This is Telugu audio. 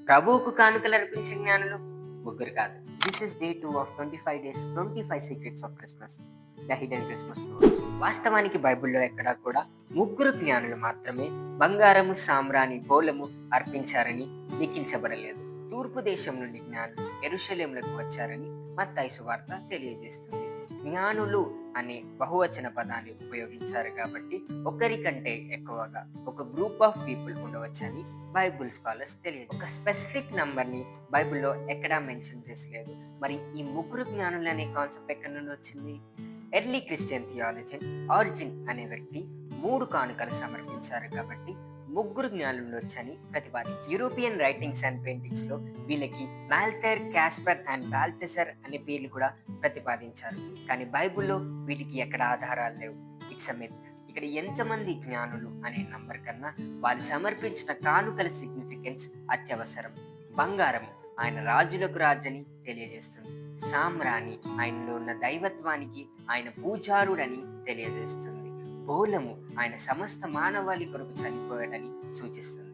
ప్రభువుకు కానుకలు అర్పించే జ్ఞానులు ముగ్గురు కాదు. This is day 2 of 25 days 25 secrets of Christmas, the hidden Christmas story. వాస్తవానికి బైబిల్లో ఎక్కడా కూడా ముగ్గురు జ్ఞానులు మాత్రమే బంగారము, సామ్రాణి, బోలము అర్పించారని లిఖించబడలేదు. తూర్పు దేశం నుండి జ్ఞానులు యెరూషలేములకు వచ్చారని మత్తయి సువార్త తెలియజేస్తుంది. జ్ఞానులు అనే బహువచన పదాన్ని ఉపయోగించారు కాబట్టి ఒకరి కంటే ఎక్కువగా ఒక గ్రూప్ ఆఫ్ పీపుల్ ఉండవచ్చని బైబుల్ స్కాలర్స్ తెలియదు. ఒక స్పెసిఫిక్ నంబర్ ని బైబిల్లో ఎక్కడా మెన్షన్ చేసలేదు. మరి ఈ ముగ్గురు జ్ఞానులు అనే కాన్సెప్ట్ ఎక్కడి నుండి వచ్చింది? ఎర్లీ క్రిస్టియన్ థియాలజన్ ఆరిజిన్ అనే వ్యక్తి 3 కానుకలు సమర్పించారు కాబట్టి ముగ్గురు జ్ఞానులు వచ్చని ప్రతిపాదించి యూరోపియన్ రైటింగ్స్ అండ్ పెయింటింగ్స్ లో వీళ్ళకి మాల్థర్, కాస్పర్ అండ్ బాల్థెసర్ అనే పేర్లు కూడా ప్రతిపాదించారు. కానీ బైబిల్లో వీటికి ఎక్కడ ఆధారాలు లేవు. It's a myth. ఇక్కడ ఎంతమంది జ్ఞానులు అనే నంబర్ కన్నా వాళ్ళు సమర్పించిన కానుకల సిగ్నిఫికెన్స్ అత్యవసరం. బంగారము ఆయన రాజులకు రాజని తెలియజేస్తుంది. సామ్రాణి ఆయనలో ఉన్న దైవత్వానికి ఆయన పూజారుడని తెలియజేస్తుంది. బోలము ఆయన సమస్త మానవాళి కొరకు చనిపోయాడని సూచిస్తుంది.